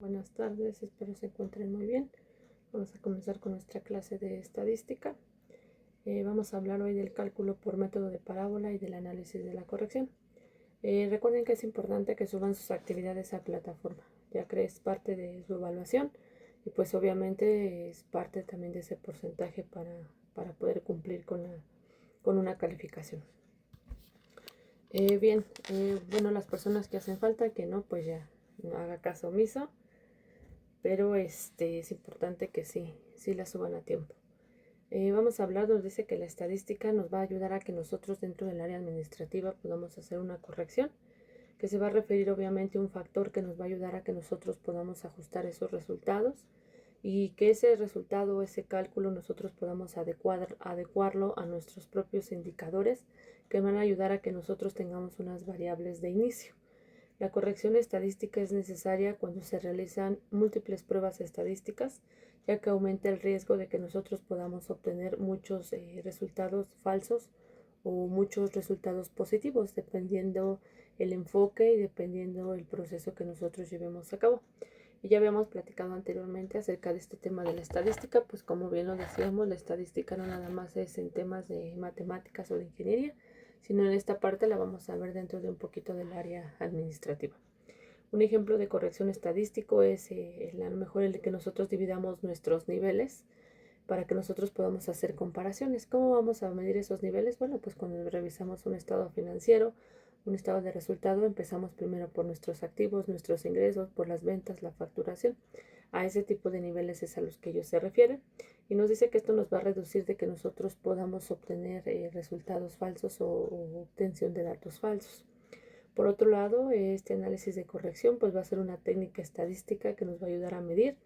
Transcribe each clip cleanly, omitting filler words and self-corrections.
Buenas tardes, espero se encuentren muy bien. Vamos a comenzar con nuestra clase de estadística. Vamos a hablar hoy del cálculo por método de parábola y del análisis de la corrección. Recuerden que es importante que suban sus actividades a plataforma, ya que es parte de su evaluación y pues obviamente es parte también de ese porcentaje para poder cumplir con una calificación. Bueno, las personas que hacen falta, que no, pues ya no haga caso omiso. Pero es importante que sí la suban a tiempo. Vamos a hablar, nos dice que la estadística nos va a ayudar a que nosotros dentro del área administrativa podamos hacer una corrección, que se va a referir obviamente a un factor que nos va a ayudar a que nosotros podamos ajustar esos resultados y que ese resultado, ese cálculo, nosotros podamos adecuarlo a nuestros propios indicadores que van a ayudar a que nosotros tengamos unas variables de inicio. La corrección estadística es necesaria cuando se realizan múltiples pruebas estadísticas, ya que aumenta el riesgo de que nosotros podamos obtener muchos resultados falsos o muchos resultados positivos, dependiendo el enfoque y dependiendo el proceso que nosotros llevemos a cabo. Y ya habíamos platicado anteriormente acerca de este tema de la estadística, pues como bien lo decíamos, la estadística no nada más es en temas de matemáticas o de ingeniería, sino en esta parte la vamos a ver dentro de un poquito del área administrativa. Un ejemplo de corrección estadístico es a lo mejor el de que nosotros dividamos nuestros niveles para que nosotros podamos hacer comparaciones. ¿Cómo vamos a medir esos niveles? Bueno, pues cuando revisamos un estado financiero, un estado de resultado, empezamos primero por nuestros activos, nuestros ingresos, por las ventas, la facturación. A ese tipo de niveles es a los que ellos se refieren. Y nos dice que esto nos va a reducir de que nosotros podamos obtener resultados falsos o obtención de datos falsos. Por otro lado, este análisis de corrección pues va a ser una técnica estadística que nos va a ayudar a medir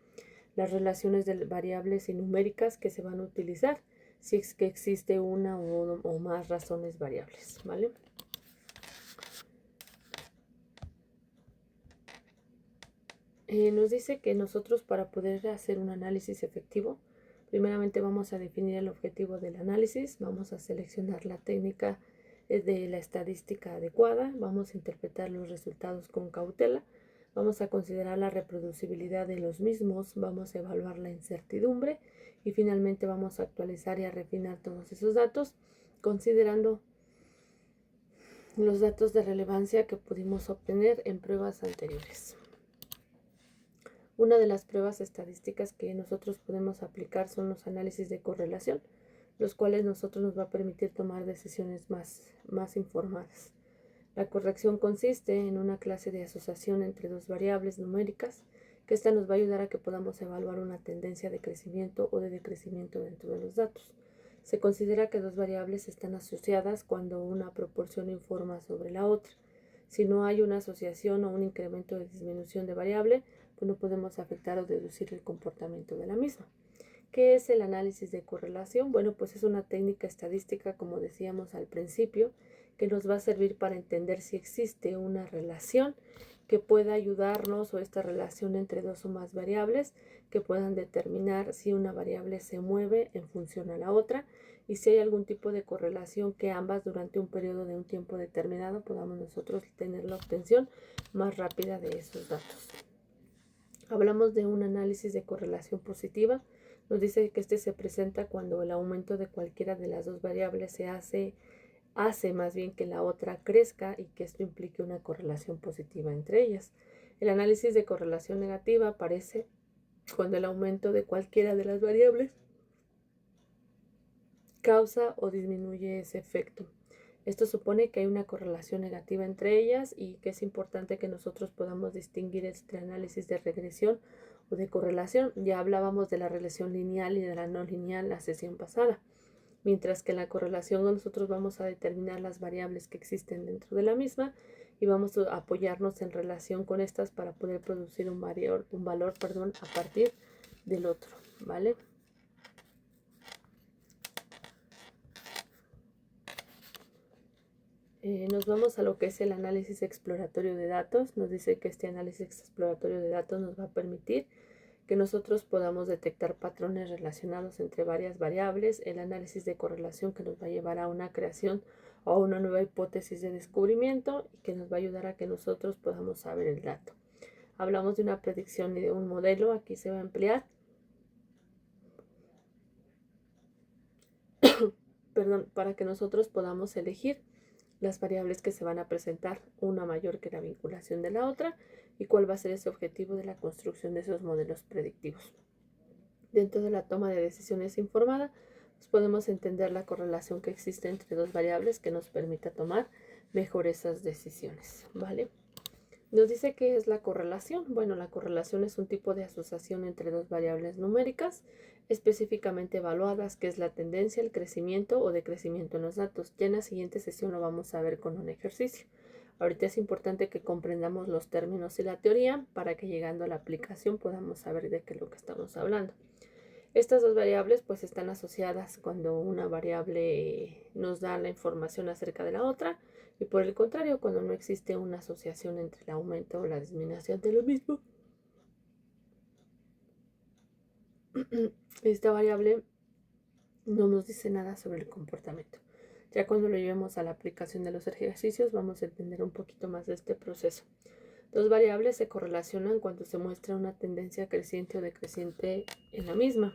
las relaciones de variables y numéricas que se van a utilizar si es que existe una o más razones variables, ¿vale? Nos dice que nosotros para poder hacer un análisis efectivo, primeramente vamos a definir el objetivo del análisis, vamos a seleccionar la técnica de la estadística adecuada, vamos a interpretar los resultados con cautela, vamos a considerar la reproducibilidad de los mismos, vamos a evaluar la incertidumbre y finalmente vamos a actualizar y a refinar todos esos datos considerando los datos de relevancia que pudimos obtener en pruebas anteriores. Una de las pruebas estadísticas que nosotros podemos aplicar son los análisis de correlación, los cuales nosotros nos va a permitir tomar decisiones más informadas. La corrección consiste en una clase de asociación entre dos variables numéricas, que esta nos va a ayudar a que podamos evaluar una tendencia de crecimiento o de decrecimiento dentro de los datos. Se considera que dos variables están asociadas cuando una proporción informa sobre la otra. Si no hay una asociación o un incremento de disminución de variable, pues no podemos afectar o deducir el comportamiento de la misma. ¿Qué es el análisis de correlación? Bueno, pues es una técnica estadística, como decíamos al principio, que nos va a servir para entender si existe una relación que pueda ayudarnos o esta relación entre dos o más variables que puedan determinar si una variable se mueve en función a la otra y si hay algún tipo de correlación que ambas durante un periodo de un tiempo determinado podamos nosotros tener la obtención más rápida de esos datos. Hablamos de un análisis de correlación positiva. Nos dice que este se presenta cuando el aumento de cualquiera de las dos variables hace más bien que la otra crezca y que esto implique una correlación positiva entre ellas. El análisis de correlación negativa aparece cuando el aumento de cualquiera de las variables causa o disminuye ese efecto. Esto supone que hay una correlación negativa entre ellas y que es importante que nosotros podamos distinguir este análisis de regresión o de correlación. Ya hablábamos de la relación lineal y de la no lineal la sesión pasada. Mientras que en la correlación nosotros vamos a determinar las variables que existen dentro de la misma y vamos a apoyarnos en relación con estas para poder producir un valor a partir del otro, ¿vale? Nos vamos a lo que es el análisis exploratorio de datos. Nos dice que este análisis exploratorio de datos nos va a permitir que nosotros podamos detectar patrones relacionados entre varias variables, el análisis de correlación que nos va a llevar a una creación o a una nueva hipótesis de descubrimiento y que nos va a ayudar a que nosotros podamos saber el dato. hablamos de una predicción y de un modelo, aquí se va a emplear. Perdón, para que nosotros podamos elegir las variables que se van a presentar, una mayor que la vinculación de la otra, y cuál va a ser ese objetivo de la construcción de esos modelos predictivos. Dentro de la toma de decisiones informada, pues podemos entender la correlación que existe entre dos variables que nos permita tomar mejor esas decisiones, ¿vale? Nos dice qué es la correlación. Bueno, la correlación es un tipo de asociación entre dos variables numéricas específicamente evaluadas, que es la tendencia, el crecimiento o decrecimiento en los datos. Ya en la siguiente sesión lo vamos a ver con un ejercicio. Ahorita es importante que comprendamos los términos y la teoría para que llegando a la aplicación podamos saber de qué es lo que estamos hablando. Estas dos variables pues están asociadas cuando una variable nos da la información acerca de la otra y por el contrario cuando no existe una asociación entre el aumento o la disminución de lo mismo. Esta variable no nos dice nada sobre el comportamiento. Ya cuando lo llevemos a la aplicación de los ejercicios vamos a entender un poquito más de este proceso. Dos variables se correlacionan cuando se muestra una tendencia creciente o decreciente en la misma.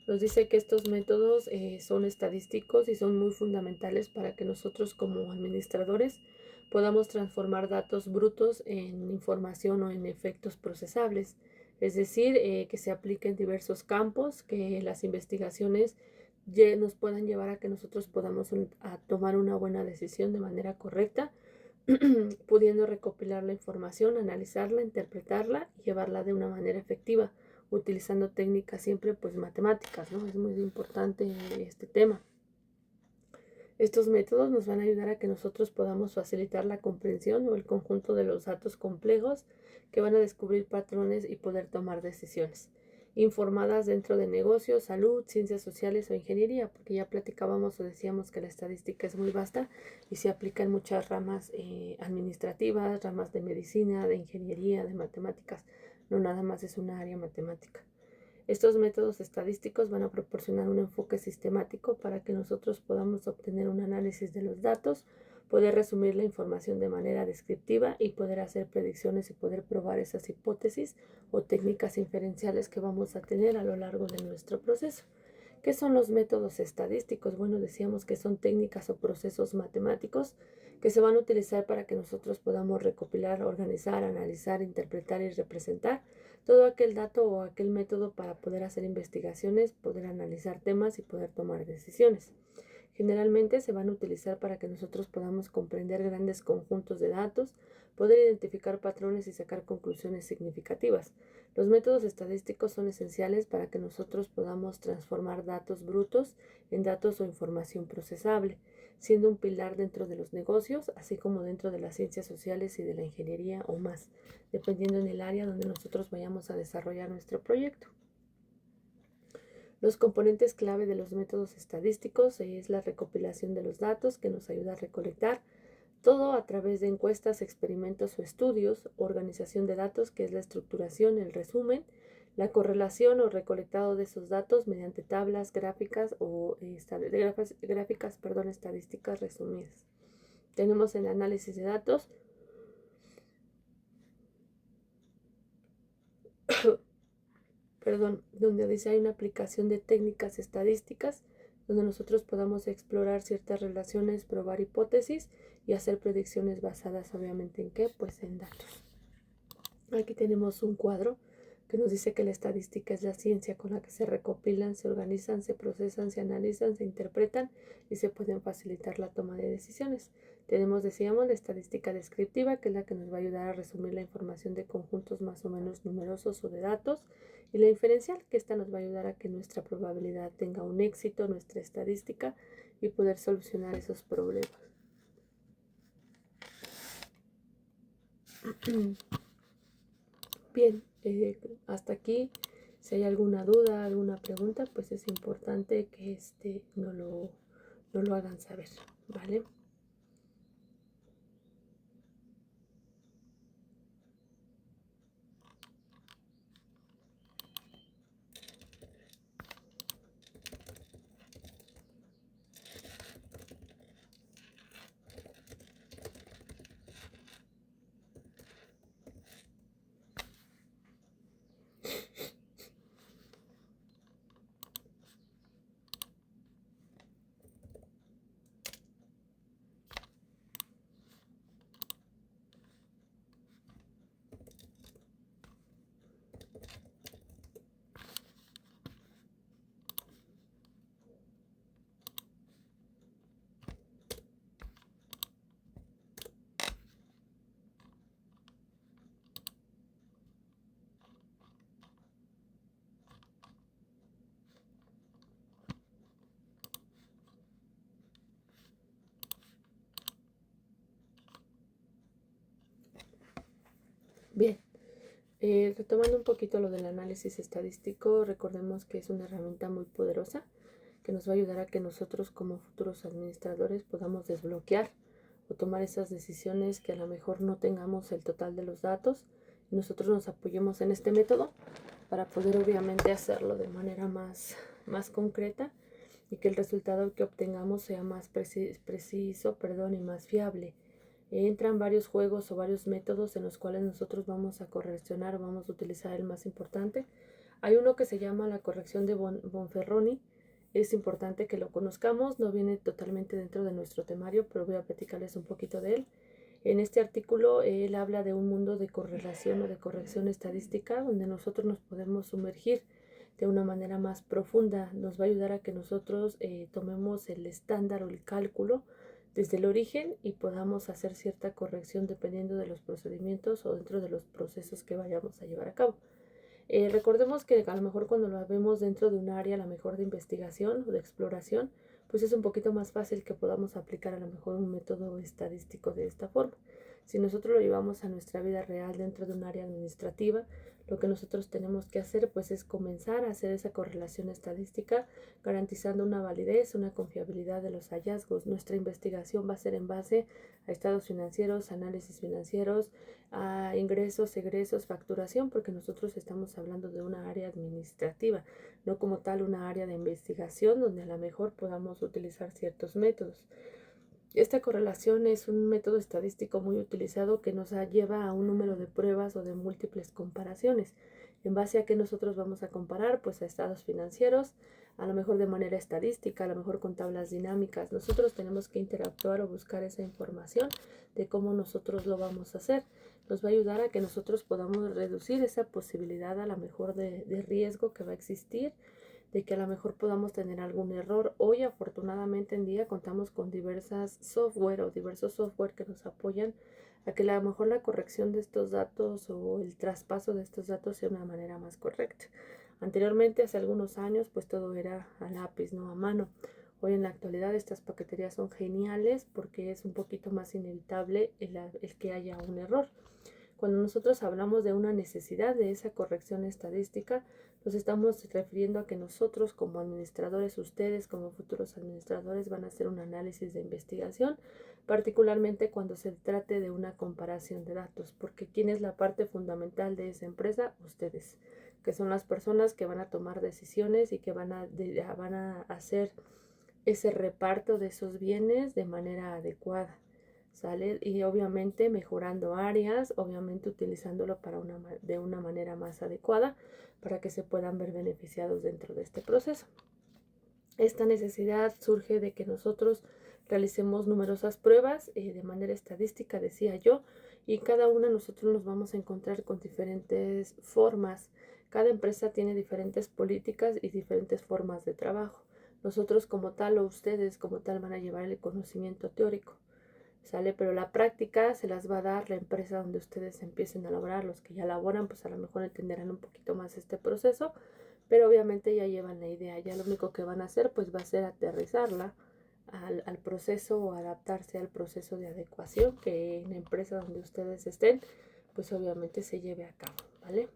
Nos dice que estos métodos son estadísticos y son muy fundamentales para que nosotros como administradores podamos transformar datos brutos en información o en efectos procesables. Es decir, que se apliquen diversos campos, que las investigaciones nos puedan llevar a que nosotros podamos tomar una buena decisión de manera correcta, pudiendo recopilar la información, analizarla, interpretarla y llevarla de una manera efectiva, utilizando técnicas siempre pues matemáticas, ¿no? Es muy importante este tema. Estos métodos nos van a ayudar a que nosotros podamos facilitar la comprensión o el conjunto de los datos complejos que van a descubrir patrones y poder tomar decisiones informadas dentro de negocios, salud, ciencias sociales o ingeniería, porque ya platicábamos o decíamos que la estadística es muy vasta y se aplica en muchas ramas administrativas, ramas de medicina, de ingeniería, de matemáticas, no nada más es una área matemática. Estos métodos estadísticos van a proporcionar un enfoque sistemático para que nosotros podamos obtener un análisis de los datos, poder resumir la información de manera descriptiva y poder hacer predicciones y poder probar esas hipótesis o técnicas inferenciales que vamos a tener a lo largo de nuestro proceso. ¿Qué son los métodos estadísticos? Bueno, decíamos que son técnicas o procesos matemáticos que se van a utilizar para que nosotros podamos recopilar, organizar, analizar, interpretar y representar todo aquel dato o aquel método para poder hacer investigaciones, poder analizar temas y poder tomar decisiones. Generalmente se van a utilizar para que nosotros podamos comprender grandes conjuntos de datos, poder identificar patrones y sacar conclusiones significativas. Los métodos estadísticos son esenciales para que nosotros podamos transformar datos brutos en datos o información procesable, siendo un pilar dentro de los negocios, así como dentro de las ciencias sociales y de la ingeniería o más, dependiendo en el área donde nosotros vayamos a desarrollar nuestro proyecto. Los componentes clave de los métodos estadísticos es la recopilación de los datos que nos ayuda a recolectar todo a través de encuestas, experimentos o estudios, organización de datos que es la estructuración, el resumen, la correlación o recolectado de esos datos mediante tablas, gráficas o estadísticas resumidas. Tenemos el análisis de datos, donde dice hay una aplicación de técnicas estadísticas, donde nosotros podamos explorar ciertas relaciones, probar hipótesis y hacer predicciones basadas obviamente en qué, pues en datos. Aquí tenemos un cuadro que nos dice que la estadística es la ciencia con la que se recopilan, se organizan, se procesan, se analizan, se interpretan y se pueden facilitar la toma de decisiones. Tenemos, decíamos, la estadística descriptiva, que es la que nos va a ayudar a resumir la información de conjuntos más o menos numerosos o de datos, y la inferencial, que esta nos va a ayudar a que nuestra probabilidad tenga un éxito, nuestra estadística, y poder solucionar esos problemas. Bien, hasta aquí, si hay alguna duda, alguna pregunta, pues es importante que no lo hagan saber, ¿vale? Retomando un poquito lo del análisis estadístico, recordemos que es una herramienta muy poderosa que nos va a ayudar a que nosotros como futuros administradores podamos desbloquear o tomar esas decisiones que a lo mejor no tengamos el total de los datos y nosotros nos apoyemos en este método para poder obviamente hacerlo de manera más concreta y que el resultado que obtengamos sea más preciso, y más fiable. Entran varios juegos o varios métodos en los cuales nosotros vamos a correccionar o vamos a utilizar el más importante. Hay uno que se llama la corrección de Bonferroni. Es importante que lo conozcamos, no viene totalmente dentro de nuestro temario, pero voy a platicarles un poquito de él. En este artículo él habla de un mundo de correlación o de corrección estadística donde nosotros nos podemos sumergir de una manera más profunda. Nos va a ayudar a que nosotros tomemos el estándar o el cálculo desde el origen y podamos hacer cierta corrección dependiendo de los procedimientos o dentro de los procesos que vayamos a llevar a cabo. Recordemos que a lo mejor cuando lo vemos dentro de un área a lo mejor de investigación o de exploración, pues es un poquito más fácil que podamos aplicar a lo mejor un método estadístico de esta forma. Si nosotros lo llevamos a nuestra vida real dentro de un área administrativa, lo que nosotros tenemos que hacer pues es comenzar a hacer esa correlación estadística, garantizando una validez, una confiabilidad de los hallazgos. Nuestra investigación va a ser en base a estados financieros, análisis financieros, a ingresos, egresos, facturación, porque nosotros estamos hablando de una área administrativa, no como tal una área de investigación donde a lo mejor podamos utilizar ciertos métodos. Esta correlación es un método estadístico muy utilizado que nos lleva a un número de pruebas o de múltiples comparaciones. ¿En base a qué nosotros vamos a comparar? Pues a estados financieros, a lo mejor de manera estadística, a lo mejor con tablas dinámicas. Nosotros tenemos que interactuar o buscar esa información de cómo nosotros lo vamos a hacer. Nos va a ayudar a que nosotros podamos reducir esa posibilidad a lo mejor de riesgo que va a existir, de que a lo mejor podamos tener algún error. Hoy afortunadamente en día contamos con diversos software que nos apoyan a que a lo mejor la corrección de estos datos o el traspaso de estos datos sea de una manera más correcta. Anteriormente, hace algunos años, pues todo era a lápiz, no a mano. Hoy en la actualidad estas paqueterías son geniales porque es un poquito más inevitable el que haya un error. Cuando nosotros hablamos de una necesidad de esa corrección estadística, nos estamos refiriendo a que nosotros como administradores, ustedes como futuros administradores van a hacer un análisis de investigación, particularmente cuando se trate de una comparación de datos, porque ¿quién es la parte fundamental de esa empresa? Ustedes, que son las personas que van a tomar decisiones y que van a hacer ese reparto de esos bienes de manera adecuada. ¿Sale? Y obviamente mejorando áreas, obviamente utilizándolo de una manera más adecuada para que se puedan ver beneficiados dentro de este proceso. Esta necesidad surge de que nosotros realicemos numerosas pruebas de manera estadística, decía yo, y cada una nosotros nos vamos a encontrar con diferentes formas. Cada empresa tiene diferentes políticas y diferentes formas de trabajo. Nosotros como tal o ustedes como tal van a llevar el conocimiento teórico. ¿Sale? Pero la práctica se las va a dar la empresa donde ustedes empiecen a laborar. Los que ya laboran, pues a lo mejor entenderán un poquito más este proceso, pero obviamente ya llevan la idea. Ya lo único que van a hacer, pues va a ser aterrizarla al proceso o adaptarse al proceso de adecuación que en la empresa donde ustedes estén, pues obviamente se lleve a cabo, ¿vale?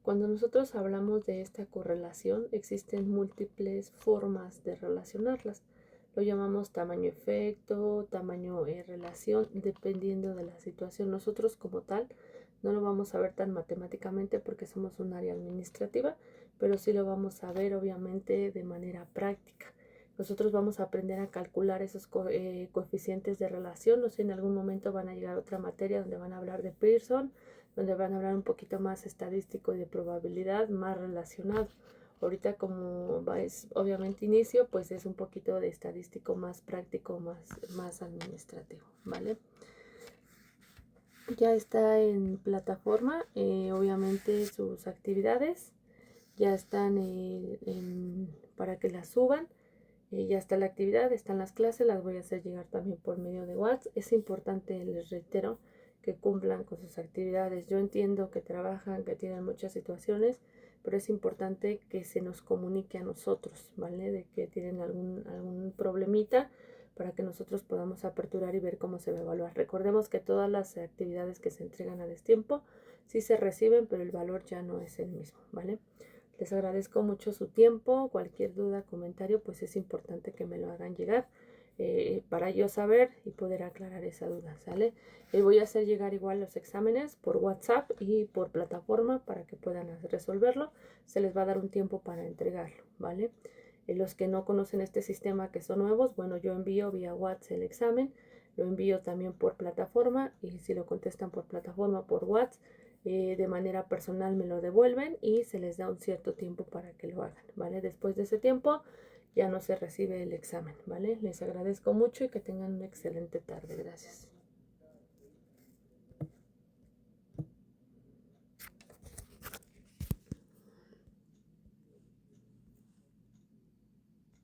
Cuando nosotros hablamos de esta correlación, existen múltiples formas de relacionarlas. Lo llamamos tamaño efecto, tamaño relación, dependiendo de la situación. Nosotros como tal no lo vamos a ver tan matemáticamente porque somos un área administrativa, pero sí lo vamos a ver obviamente de manera práctica. Nosotros vamos a aprender a calcular esos coeficientes de relación. No sé, en algún momento van a llegar a otra materia donde van a hablar de Pearson, donde van a hablar un poquito más estadístico y de probabilidad, más relacionado. Ahorita como es obviamente inicio, pues es un poquito de estadístico más práctico, más administrativo, ¿vale? Ya está en plataforma, obviamente sus actividades ya están para que las suban. Ya está la actividad, están las clases, las voy a hacer llegar también por medio de WhatsApp. Es importante, les reitero, que cumplan con sus actividades. Yo entiendo que trabajan, que tienen muchas situaciones, pero es importante que se nos comunique a nosotros, ¿vale? De que tienen algún problemita para que nosotros podamos aperturar y ver cómo se va a evaluar. Recordemos que todas las actividades que se entregan a destiempo sí se reciben, pero el valor ya no es el mismo, ¿vale? Les agradezco mucho su tiempo. Cualquier duda, comentario, pues es importante que me lo hagan llegar para yo saber y poder aclarar esa duda, ¿sale? Voy a hacer llegar igual los exámenes por WhatsApp y por plataforma para que puedan resolverlo. Se les va a dar un tiempo para entregarlo, ¿vale? Los que no conocen este sistema, que son nuevos, bueno, yo envío vía WhatsApp el examen, lo envío también por plataforma y si lo contestan por plataforma, por WhatsApp, de manera personal me lo devuelven y se les da un cierto tiempo para que lo hagan, ¿vale? Después de ese tiempo ya no se recibe el examen, ¿vale? Les agradezco mucho y que tengan una excelente tarde. Gracias.